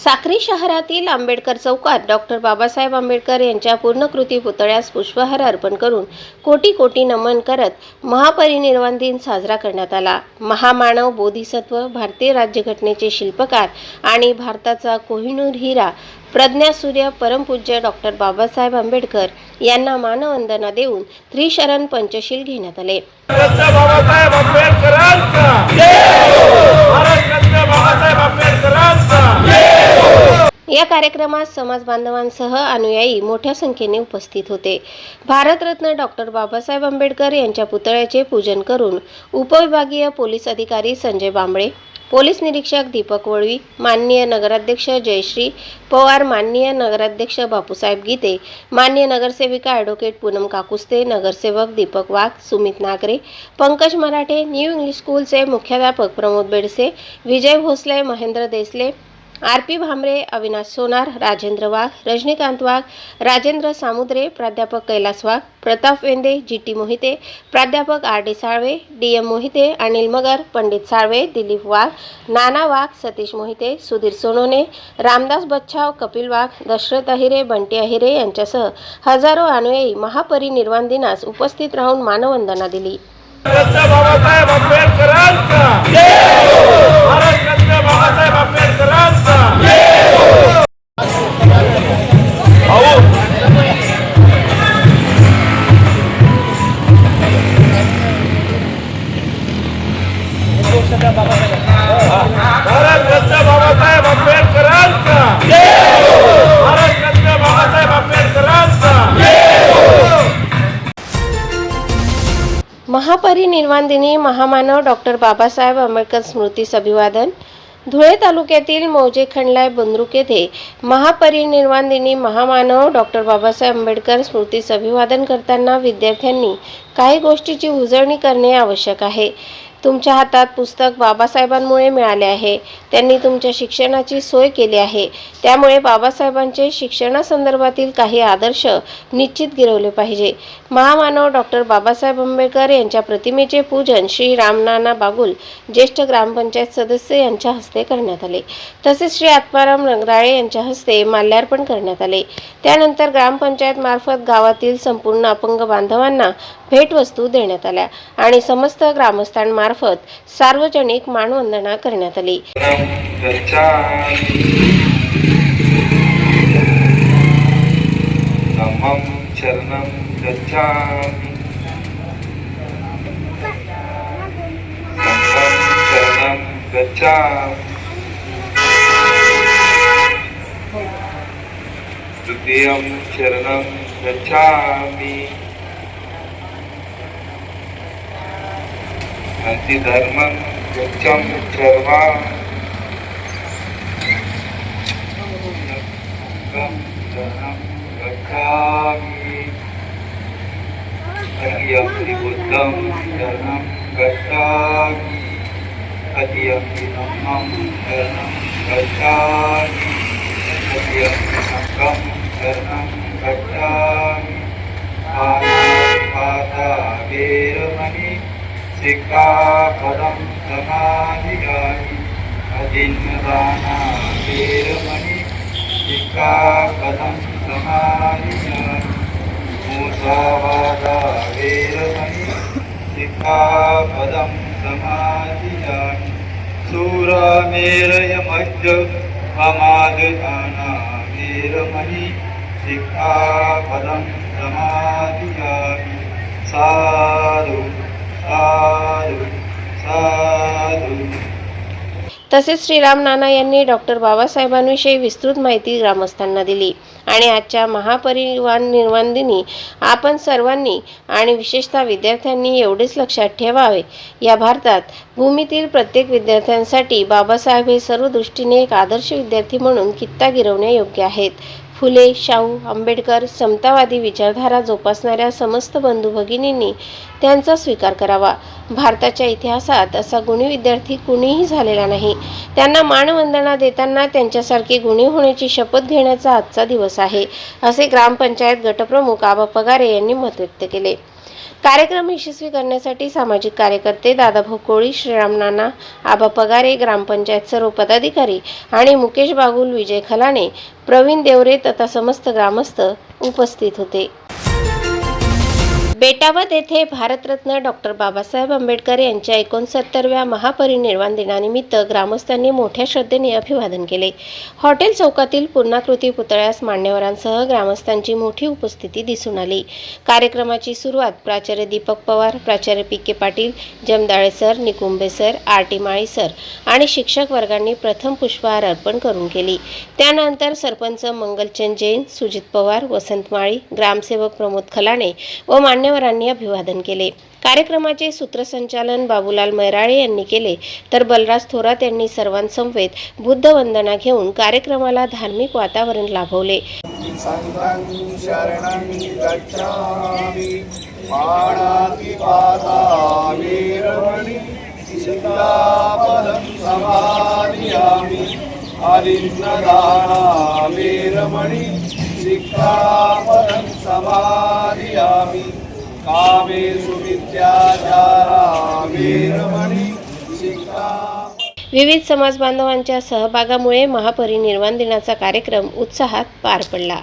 साक्री शहरातील आंबेडकर चौकात डॉक्टर बाबासाहेब आंबेडकर यांच्या पूर्णकृती पुतळ्यास पुष्पहार अर्पण करून कोटी कोटी नमन करत महापरिनिर्वाण दिन साजरा करण्यात आला। महामानव बोधिसत्व, भारतीय राज्यघटनेचे शिल्पकार आणि भारताचा कोहिनूर हिरा प्रज्ञासूर्य परमपूज्य डॉक्टर बाबासाहेब आंबेडकर यांना मानवंदना देऊन त्रिशरण पंचशील घेण्यात आले। बाबासाहेब आंबेडकरांचा जय हो। भारतरत्न बाबासाहेब आंबेडकरांचा जय हो। या कार्यक्रमात समाज बांधवांसह अनुयायी मोठ्या संख्येने उपस्थित होते। भारतरत्न डॉक्टर बाबासाहेब आंबेडकर यांच्या पुतळ्याचे पूजन करून उपविभागीय पोलीस अधिकारी संजय बांबळे, पोलीस निरीक्षक दीपक वळवी, माननीय नगराध्यक्ष जयश्री पवार, माननीय नगराध्यक्ष बापूसाहेब गीते, माननीय नगरसेविका ॲडव्होकेट पूनम काकुस्ते, नगरसेवक दीपक वाघ, सुमित नागरे, पंकज मराठे, न्यू इंग्लिश स्कूलचे मुख्याध्यापक प्रमोद बेडसे, विजय भोसले, महेंद्र देसले, आरपी भामरे, अविनाश सोनार, राजेंद्र वाघ, रजनीकांत वाघ, राजेंद्र सामुद्रे, प्राध्यापक कैलास वाघ, प्रताप वेंदे, जीटी मोहिते, प्राध्यापक आर.डी. साळवे, डी.एम. मोहिते, अनिल मगर, पंडित साळवे, दिलीप वाघ, नाना वाघ, सतीश मोहिते, सुधीर सोनोने, रामदास बच्छाव, कपिल वाघ, दशरथ अहिरे, बंटी अहिरे यांच्यासह हजारो अनुयायी महापरिनिर्वाण दिनास उपस्थित राहून मानवंदना दिली। बाबासाहेब आंबेडकरांचा जय हो। भारतरत्न बाबासाहेब आंबेडकरांचा जय हो। भारतरत्न बाबासाहेब आंबेडकरांचा जय हो। भारतरत्न बाबासाहेब आंबेडकरांचा जय हो। महापरिनिर्वाण दिनी महामानव डॉक्टर बाबासाहेब आंबेडकर स्मृतीस अभिवादन। धुळे तालुक्यातील मौजे खंडलाय बुद्रुक येथे महापरिनिर्वाण दिनी महामानव डॉक्टर बाबासाहेब आंबेडकर स्मृतीस अभिवादन करताना विद्यार्थ्यांनी काही गोष्टीची उजळणी करणे आवश्यक आहे। तुमच्या हातात पुस्तक बाबासाहेबांमुळे मिळाले आहे। त्यांनी तुमच्या शिक्षणाची सोय केली आहे, त्यामुळे बाबासाहेबांचे शिक्षणासंदर्भातील काही आदर्श निश्चित गिरवले पाहिजे। महामानव डॉक्टर बाबासाहेब आंबेडकर यांच्या प्रतिमेचे पूजन श्री रामनाना बागुल ज्येष्ठ ग्रामपंचायत सदस्य यांच्या हस्ते करण्यात आले। तसेच श्री आत्माराम नगराळे यांच्या हस्ते माल्यार्पण करण्यात आले। त्यानंतर ग्रामपंचायत मार्फत गावातील संपूर्ण अपंग बांधवांना भेटवस्तू देण्यात आल्या आणि समस्त ग्रामस्थांमार्फत सार्वजनिक मानवंदना करण्यात आली। द्वितीयं शरणं गच्छामि, धर्मं गच्छं सर्वा, गच्छामि, अद्यपि बुद्धं शरणं गच्छामि, अद्यपि धम्मं शरणं गच्छामि, अद्यपि संघं शरणं गच्छामि, पाणिपादा वेरमणि सिक्खापदं समाधियामि, अजिन्नदाना वेरमणि सिक्खापदं समाधियामि, मुसावादा वेरमणि सिक्खापदं समाधियामि, सूरमेरयमज्ज अमाददाना वेरमणि सिक्खापदं समाधियामि, साधु साधु साधु। तसेच श्रीराम नाना यांनी डॉक्टर बाबासाहेबांविषयी विस्तृत माहिती ग्रामस्थांना दिली आणि आजच्या महापरिनिर्वाण दिनी आपण सर्वांनी आणि विशेषतः विद्यार्थ्यांनी एवढेच लक्षात ठेवावे, या भारतात भूमीतील प्रत्येक विद्यार्थ्यांसाठी बाबासाहेब हे सर्व दृष्टीने एक आदर्श विद्यार्थी म्हणून कित्ता गिरवणे योग्य आहेत। फुले, शाहू, आंबेडकर समतावादी विचारधारा जोपासणाऱ्या समस्त बंधू भगिनींनी त्यांचा स्वीकार करावा। भारताच्या इतिहासात असा गुणी विद्यार्थी कुणीही झालेला नाही। त्यांना मानवंदना देताना त्यांच्यासारखे गुणी होण्याची शपथ घेण्याचा आजचा दिवस आहे, असे ग्रामपंचायत गटप्रमुख आबा पगारे यांनी मत व्यक्त केले। कार्यक्रम यशस्वी करण्यासाठी सामाजिक कार्यकर्ते दादाभाऊ कोळी, श्रीराम नाना, आबा पगारे, ग्रामपंचायत सर्व पदाधिकारी आणि मुकेश बागुल, विजय खलाणे, प्रवीण देवरे तथा समस्त ग्रामस्थ उपस्थित होते. बेटावत येथे भारतरत्न डॉक्टर बाबासाहेब आंबेडकर यांच्या 69व्या महापरिनिर्वाण दिनानिमित्त ग्रामस्थांनी मोठ्या श्रद्धेने अभिवादन केले. हॉटेल चौकातील पूर्णाकृती पुतळ्यास मान्यवरांसह ग्रामस्थांची मोठी उपस्थिती दिसून आली. कार्यक्रमाची सुरुवात प्राचार्य दीपक पवार, प्राचार्य P K. Patil, Jamdale sir, Nikumbe sir, R T. Mali sir आणि शिक्षक वर्गांनी प्रथम पुष्पहार अर्पण करून केली. त्यानंतर सरपंच मंगलचंद जैन, सुजित पवार, वसंत माळी, ग्रामसेवक प्रमोद खलाणे व मान्यवरांनी अभिवादन केले. कार्यक्रमाचे सूत्रसंचालन बाबूलाल मैराळे यांनी केले, तर बलराज थोरात यांनी सर्वांसमवेत बुद्ध वंदना घेऊन कार्यक्रमाला धार्मिक वातावरण लाभवले. संघं शरणं गच्छामि पाणातिपातामि रमणि सिद्धापदं समाधियामि अरिन्नदानामि रमणि सिद्धापदं समाधियामि कामेषु विद्याचारामि रमणि सिद्धा. विविध समाज बांधवांच्या सहभागामुळे महापरिनिर्वाण दिनाचा कार्यक्रम उत्साहात पार पडला.